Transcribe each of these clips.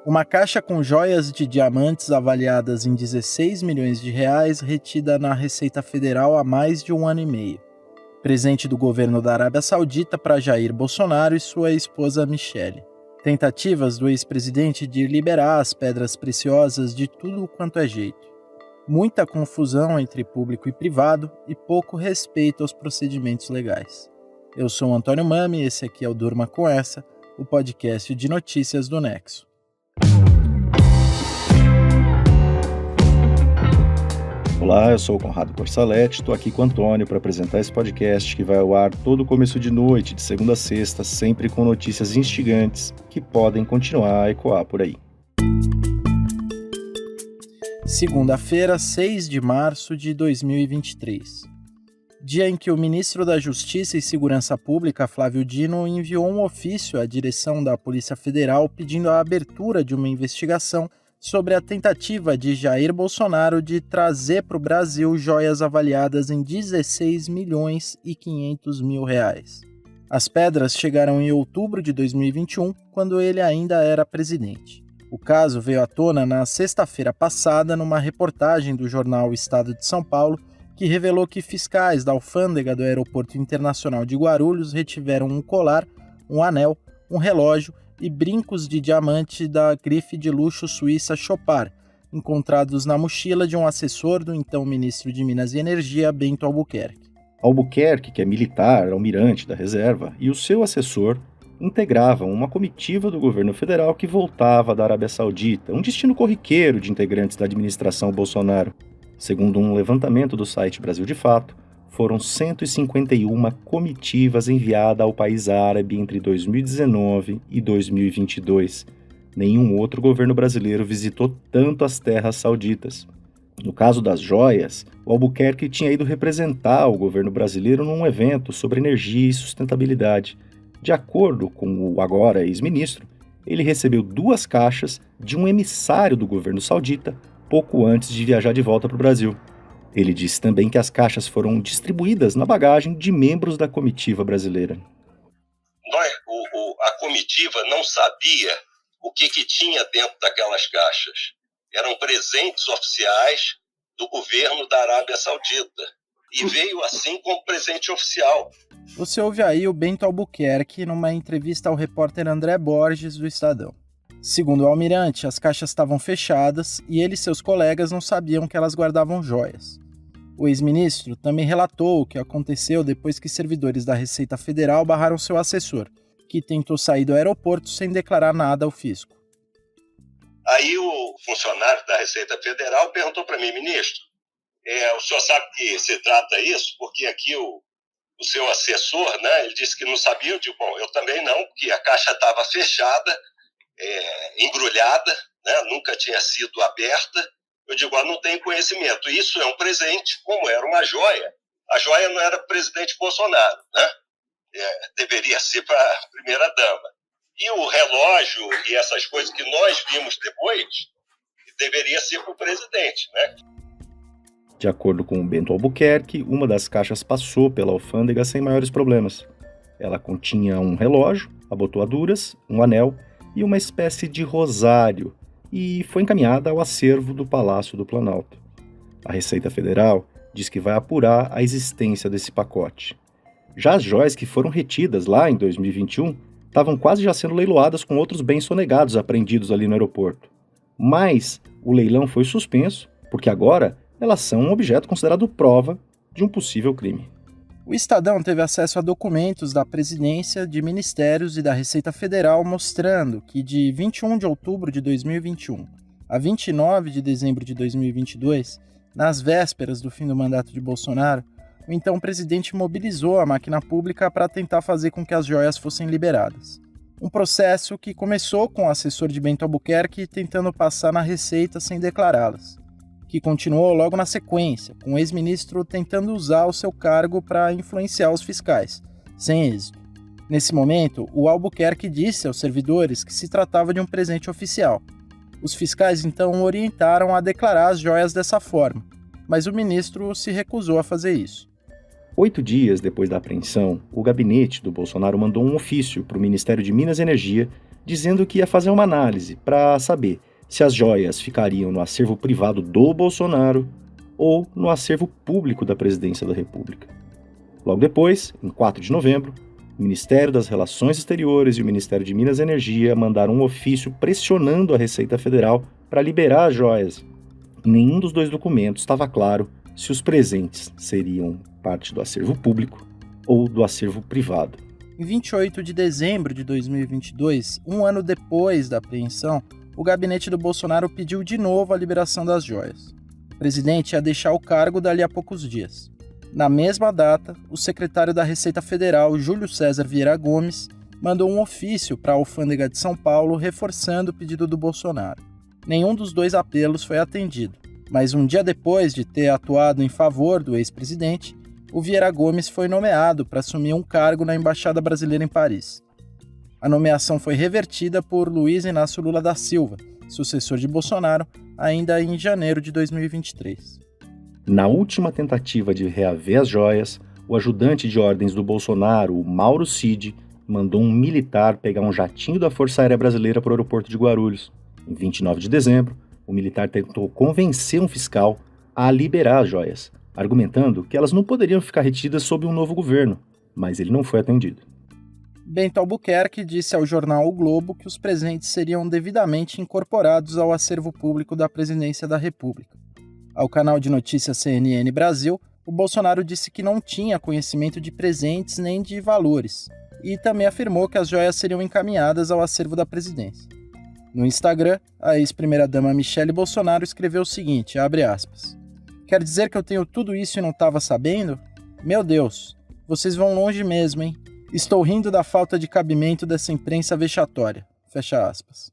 Uma caixa com joias de diamantes avaliadas em 16 milhões de reais retida na Receita Federal há mais de um ano e meio. Presente do governo da Arábia Saudita para Jair Bolsonaro e sua esposa Michele. Tentativas do ex-presidente de liberar as pedras preciosas de tudo quanto é jeito. Muita confusão entre público e privado e pouco respeito aos procedimentos legais. Eu sou o Antônio Mami e esse aqui é o Durma Com Essa, o podcast de notícias do Nexo. Olá, eu sou o Conrado Corsaletti, estou aqui com o Antônio para apresentar esse podcast que vai ao ar todo começo de noite, de segunda a sexta, sempre com notícias instigantes que podem continuar a ecoar por aí. Segunda-feira, 6 de março de 2023. Dia em que o ministro da Justiça e Segurança Pública, Flávio Dino, enviou um ofício à direção da Polícia Federal pedindo a abertura de uma investigação sobre a tentativa de Jair Bolsonaro de trazer para o Brasil joias avaliadas em 16 milhões e 500 mil reais. As pedras chegaram em outubro de 2021, quando ele ainda era presidente. O caso veio à tona na sexta-feira passada numa reportagem do jornal Estado de São Paulo, que revelou que fiscais da alfândega do Aeroporto Internacional de Guarulhos retiveram um colar, um anel, um relógio e brincos de diamante da grife de luxo suíça Chopard, encontrados na mochila de um assessor do então ministro de Minas e Energia, Bento Albuquerque. Albuquerque, que é militar, almirante da reserva, e o seu assessor integravam uma comitiva do governo federal que voltava da Arábia Saudita, um destino corriqueiro de integrantes da administração Bolsonaro. Segundo um levantamento do site Brasil de Fato, foram 151 comitivas enviadas ao país árabe entre 2019 e 2022. Nenhum outro governo brasileiro visitou tanto as terras sauditas. No caso das joias, o Albuquerque tinha ido representar o governo brasileiro num evento sobre energia e sustentabilidade. De acordo com o agora ex-ministro, ele recebeu 2 caixas de um emissário do governo saudita pouco antes de viajar de volta para o Brasil. Ele disse também que as caixas foram distribuídas na bagagem de membros da comitiva brasileira. A comitiva não sabia o que tinha dentro daquelas caixas. Eram presentes oficiais do governo da Arábia Saudita. E veio assim como presente oficial. Você ouve aí o Bento Albuquerque numa entrevista ao repórter André Borges, do Estadão. Segundo o almirante, as caixas estavam fechadas e ele e seus colegas não sabiam que elas guardavam joias. O ex-ministro também relatou o que aconteceu depois que servidores da Receita Federal barraram seu assessor, que tentou sair do aeroporto sem declarar nada ao fisco. Aí o funcionário da Receita Federal perguntou para mim: ministro, o senhor sabe que se trata isso? Porque aqui o seu assessor, né, ele disse que não sabia. Eu digo, bom, eu também não, porque a caixa estava fechada, embrulhada, né, nunca tinha sido aberta. Eu digo, não tenho conhecimento. Isso é um presente, como era uma joia. A joia não era presidente Bolsonaro, né? Deveria ser para a primeira-dama. E o relógio e essas coisas que nós vimos depois, deveria ser para o presidente, né? De acordo com o Bento Albuquerque, uma das caixas passou pela alfândega sem maiores problemas. Ela continha um relógio, abotoaduras, um anel e uma espécie de rosário, e foi encaminhada ao acervo do Palácio do Planalto. A Receita Federal diz que vai apurar a existência desse pacote. Já as joias que foram retidas lá em 2021 estavam quase já sendo leiloadas com outros bens sonegados apreendidos ali no aeroporto. Mas o leilão foi suspenso, porque agora elas são um objeto considerado prova de um possível crime. O Estadão teve acesso a documentos da Presidência, de Ministérios e da Receita Federal mostrando que de 21 de outubro de 2021 a 29 de dezembro de 2022, nas vésperas do fim do mandato de Bolsonaro, o então presidente mobilizou a máquina pública para tentar fazer com que as joias fossem liberadas. Um processo que começou com o assessor de Bento Albuquerque tentando passar na Receita sem declará-las, que continuou logo na sequência, com o ex-ministro tentando usar o seu cargo para influenciar os fiscais, sem êxito. Nesse momento, o Albuquerque disse aos servidores que se tratava de um presente oficial. Os fiscais então orientaram a declarar as joias dessa forma, mas o ministro se recusou a fazer isso. 8 dias depois da apreensão, o gabinete do Bolsonaro mandou um ofício para o Ministério de Minas e Energia dizendo que ia fazer uma análise para saber se as joias ficariam no acervo privado do Bolsonaro ou no acervo público da Presidência da República. Logo depois, em 4 de novembro, o Ministério das Relações Exteriores e o Ministério de Minas e Energia mandaram um ofício pressionando a Receita Federal para liberar as joias. Em nenhum dos dois documentos estava claro se os presentes seriam parte do acervo público ou do acervo privado. Em 28 de dezembro de 2022, um ano depois da apreensão, o gabinete do Bolsonaro pediu de novo a liberação das joias. O presidente ia deixar o cargo dali a poucos dias. Na mesma data, o secretário da Receita Federal, Júlio César Vieira Gomes, mandou um ofício para a Alfândega de São Paulo reforçando o pedido do Bolsonaro. Nenhum dos dois apelos foi atendido, mas um dia depois de ter atuado em favor do ex-presidente, o Vieira Gomes foi nomeado para assumir um cargo na Embaixada Brasileira em Paris. A nomeação foi revertida por Luiz Inácio Lula da Silva, sucessor de Bolsonaro, ainda em janeiro de 2023. Na última tentativa de reaver as joias, o ajudante de ordens do Bolsonaro, o Mauro Cid, mandou um militar pegar um jatinho da Força Aérea Brasileira para o aeroporto de Guarulhos. Em 29 de dezembro, o militar tentou convencer um fiscal a liberar as joias, argumentando que elas não poderiam ficar retidas sob um novo governo, mas ele não foi atendido. Bento Albuquerque disse ao jornal O Globo que os presentes seriam devidamente incorporados ao acervo público da Presidência da República. Ao canal de notícias CNN Brasil, o Bolsonaro disse que não tinha conhecimento de presentes nem de valores, e também afirmou que as joias seriam encaminhadas ao acervo da presidência. No Instagram, a ex-primeira-dama Michele Bolsonaro escreveu o seguinte, abre aspas, "Quer dizer que eu tenho tudo isso e não estava sabendo? Meu Deus, vocês vão longe mesmo, hein? Estou rindo da falta de cabimento dessa imprensa vexatória." Fecha aspas.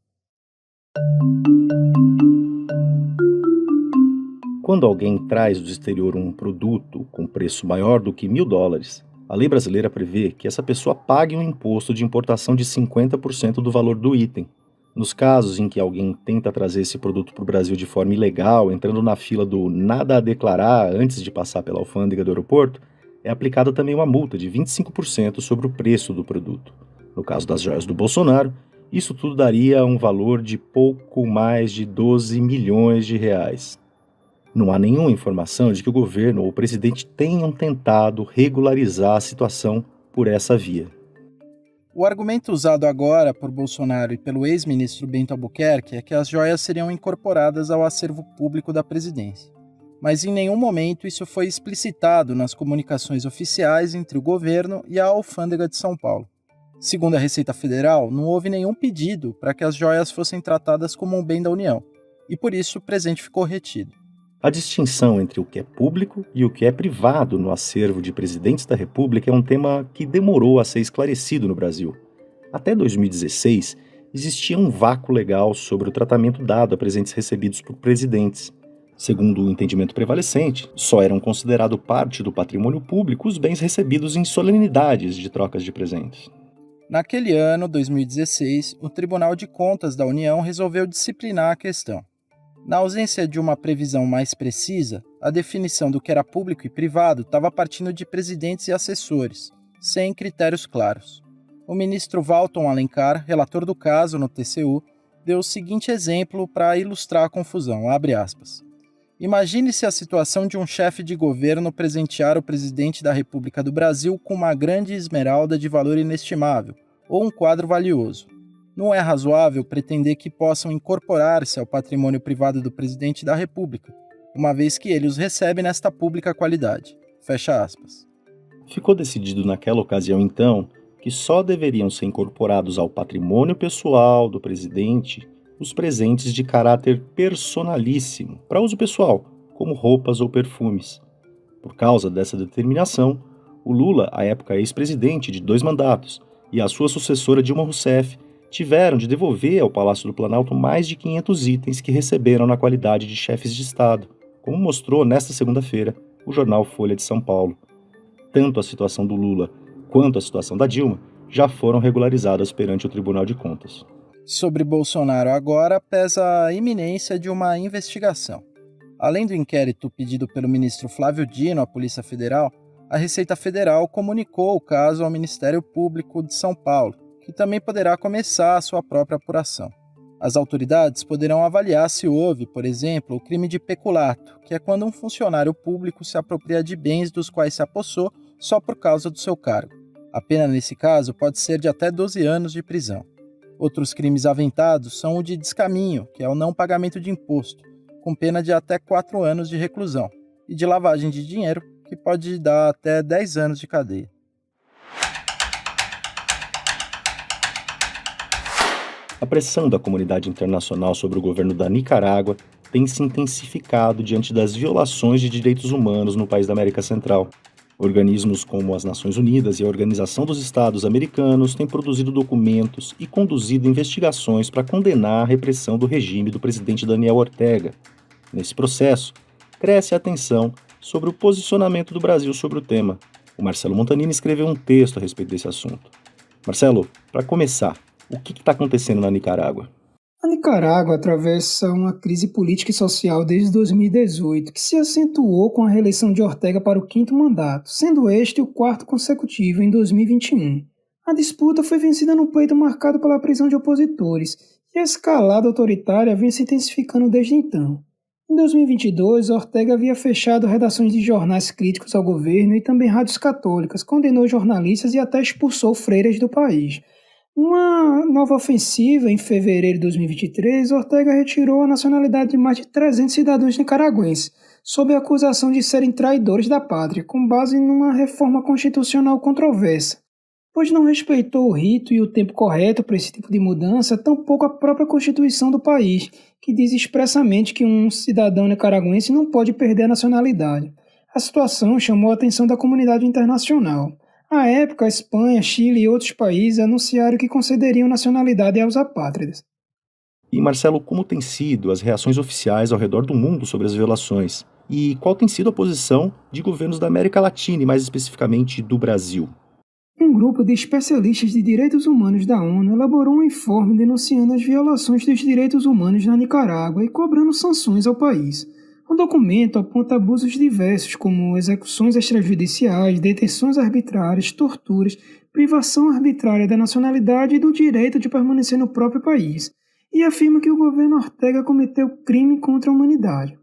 Quando alguém traz do exterior um produto com preço maior do que $1.000, a lei brasileira prevê que essa pessoa pague um imposto de importação de 50% do valor do item. Nos casos em que alguém tenta trazer esse produto para o Brasil de forma ilegal, entrando na fila do nada a declarar antes de passar pela alfândega do aeroporto, é aplicada também uma multa de 25% sobre o preço do produto. No caso das joias do Bolsonaro, isso tudo daria um valor de pouco mais de 12 milhões de reais. Não há nenhuma informação de que o governo ou o presidente tenham tentado regularizar a situação por essa via. O argumento usado agora por Bolsonaro e pelo ex-ministro Bento Albuquerque é que as joias seriam incorporadas ao acervo público da presidência. Mas em nenhum momento isso foi explicitado nas comunicações oficiais entre o governo e a Alfândega de São Paulo. Segundo a Receita Federal, não houve nenhum pedido para que as joias fossem tratadas como um bem da União, e por isso o presente ficou retido. A distinção entre o que é público e o que é privado no acervo de presidentes da República é um tema que demorou a ser esclarecido no Brasil. Até 2016, existia um vácuo legal sobre o tratamento dado a presentes recebidos por presidentes. Segundo o entendimento prevalecente, só eram considerados parte do patrimônio público os bens recebidos em solenidades de trocas de presentes. Naquele ano, 2016, o Tribunal de Contas da União resolveu disciplinar a questão. Na ausência de uma previsão mais precisa, a definição do que era público e privado estava partindo de presidentes e assessores, sem critérios claros. O ministro Walton Alencar, relator do caso no TCU, deu o seguinte exemplo para ilustrar a confusão, abre aspas. Imagine-se a situação de um chefe de governo presentear o presidente da República do Brasil com uma grande esmeralda de valor inestimável, ou um quadro valioso. Não é razoável pretender que possam incorporar-se ao patrimônio privado do presidente da República, uma vez que ele os recebe nesta pública qualidade. Fecha aspas. Ficou decidido naquela ocasião, então, que só deveriam ser incorporados ao patrimônio pessoal do presidente os presentes de caráter personalíssimo, para uso pessoal, como roupas ou perfumes. Por causa dessa determinação, o Lula, à época ex-presidente de 2 mandatos, e a sua sucessora Dilma Rousseff tiveram de devolver ao Palácio do Planalto mais de 500 itens que receberam na qualidade de chefes de Estado, como mostrou nesta segunda-feira o jornal Folha de São Paulo. Tanto a situação do Lula quanto a situação da Dilma já foram regularizadas perante o Tribunal de Contas. Sobre Bolsonaro agora pesa a iminência de uma investigação. Além do inquérito pedido pelo ministro Flávio Dino à Polícia Federal, a Receita Federal comunicou o caso ao Ministério Público de São Paulo, que também poderá começar a sua própria apuração. As autoridades poderão avaliar se houve, por exemplo, o crime de peculato, que é quando um funcionário público se apropria de bens dos quais se apossou só por causa do seu cargo. A pena nesse caso pode ser de até 12 anos de prisão. Outros crimes aventados são o de descaminho, que é o não pagamento de imposto, com pena de até 4 anos de reclusão, e de lavagem de dinheiro, que pode dar até 10 anos de cadeia. A pressão da comunidade internacional sobre o governo da Nicarágua tem se intensificado diante das violações de direitos humanos no país da América Central. Organismos como as Nações Unidas e a Organização dos Estados Americanos têm produzido documentos e conduzido investigações para condenar a repressão do regime do presidente Daniel Ortega. Nesse processo, cresce a atenção sobre o posicionamento do Brasil sobre o tema. O Marcelo Montanini escreveu um texto a respeito desse assunto. Marcelo, para começar, o que está acontecendo na Nicarágua? A Nicarágua atravessa uma crise política e social desde 2018, que se acentuou com a reeleição de Ortega para o 5º mandato, sendo este o 4º consecutivo em 2021. A disputa foi vencida num pleito marcado pela prisão de opositores, e a escalada autoritária vem se intensificando desde então. Em 2022, Ortega havia fechado redações de jornais críticos ao governo e também rádios católicas, condenou jornalistas e até expulsou freiras do país. Uma nova ofensiva, em fevereiro de 2023, Ortega retirou a nacionalidade de mais de 300 cidadãos nicaragüenses, sob a acusação de serem traidores da pátria, com base numa reforma constitucional controversa, pois não respeitou o rito e o tempo correto para esse tipo de mudança, tampouco a própria Constituição do país, que diz expressamente que um cidadão nicaragüense não pode perder a nacionalidade. A situação chamou a atenção da comunidade internacional. À época, a Espanha, Chile e outros países anunciaram que concederiam nacionalidade aos apátridas. E, Marcelo, como têm sido as reações oficiais ao redor do mundo sobre as violações? E qual tem sido a posição de governos da América Latina e, mais especificamente, do Brasil? Um grupo de especialistas de direitos humanos da ONU elaborou um informe denunciando as violações dos direitos humanos na Nicarágua e cobrando sanções ao país. O documento aponta abusos diversos, como execuções extrajudiciais, detenções arbitrárias, torturas, privação arbitrária da nacionalidade e do direito de permanecer no próprio país, e afirma que o governo Ortega cometeu crime contra a humanidade.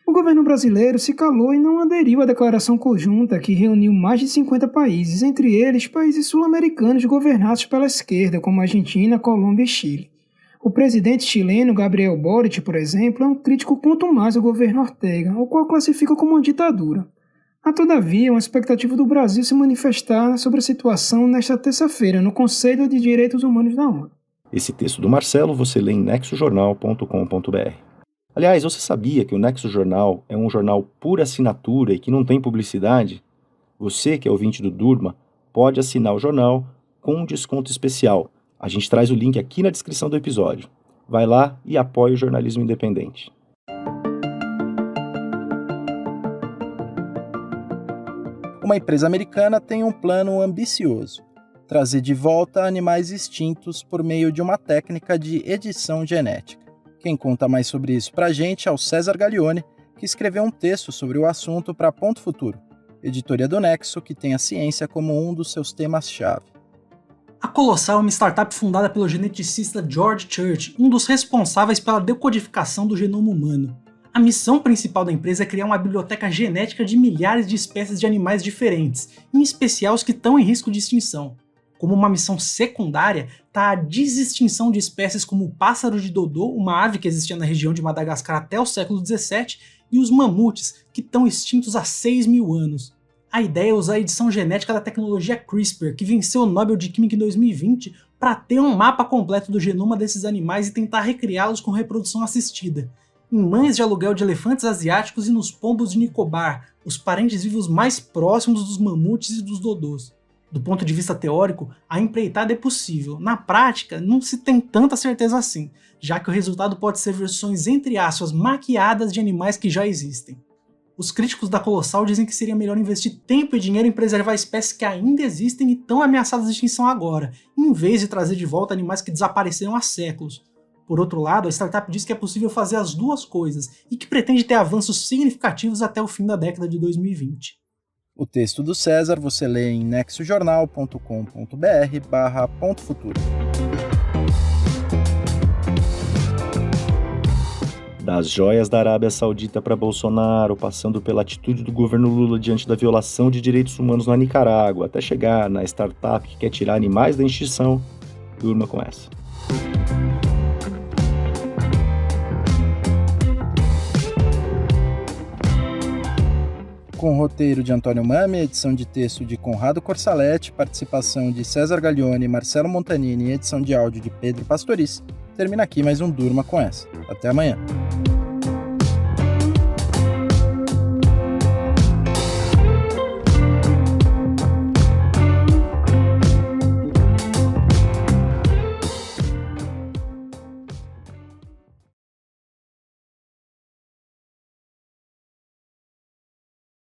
O governo brasileiro se calou e não aderiu à declaração conjunta que reuniu mais de 50 países, entre eles países sul-americanos governados pela esquerda, como Argentina, Colômbia e Chile. O presidente chileno Gabriel Boric, por exemplo, é um crítico contumaz ao governo Ortega, o qual classifica como uma ditadura. Há, todavia, uma expectativa do Brasil se manifestar sobre a situação nesta terça-feira, no Conselho de Direitos Humanos da ONU. Esse texto do Marcelo você lê em nexojornal.com.br. Aliás, você sabia que o Nexo Jornal é um jornal por assinatura e que não tem publicidade? Você, que é ouvinte do Durma, pode assinar o jornal com um desconto especial. A gente traz o link aqui na descrição do episódio. Vai lá e apoie o jornalismo independente. Uma empresa americana tem um plano ambicioso: trazer de volta animais extintos por meio de uma técnica de edição genética. Quem conta mais sobre isso pra gente é o César Gaglione, que escreveu um texto sobre o assunto para Ponto Futuro, editoria do Nexo, que tem a ciência como um dos seus temas-chave. A Colossal é uma startup fundada pelo geneticista George Church, um dos responsáveis pela decodificação do genoma humano. A missão principal da empresa é criar uma biblioteca genética de milhares de espécies de animais diferentes, em especial os que estão em risco de extinção. Como uma missão secundária, está a desextinção de espécies como o pássaro de Dodô, uma ave que existia na região de Madagascar até o século XVII, e os mamutes, que estão extintos há 6.000 anos. A ideia é usar a edição genética da tecnologia CRISPR, que venceu o Nobel de Química em 2020, para ter um mapa completo do genoma desses animais e tentar recriá-los com reprodução assistida. Em mães de aluguel de elefantes asiáticos e nos pombos de Nicobar, os parentes vivos mais próximos dos mamutes e dos dodôs. Do ponto de vista teórico, a empreitada é possível. Na prática, não se tem tanta certeza assim, já que o resultado pode ser versões entre aspas maquiadas de animais que já existem. Os críticos da Colossal dizem que seria melhor investir tempo e dinheiro em preservar espécies que ainda existem e estão ameaçadas de extinção agora, em vez de trazer de volta animais que desapareceram há séculos. Por outro lado, a startup diz que é possível fazer as duas coisas e que pretende ter avanços significativos até o fim da década de 2020. O texto do César você lê em nexojornal.com.br/pontofuturo. Das joias da Arábia Saudita para Bolsonaro, passando pela atitude do governo Lula diante da violação de direitos humanos na Nicarágua, até chegar na startup que quer tirar animais da extinção, durma com essa. Com o roteiro de Antônio Mami, edição de texto de Conrado Corsaletti, participação de César Gaglione, Marcelo Montanini e edição de áudio de Pedro Pastoriz, termina aqui mais um Durma com essa. Até amanhã.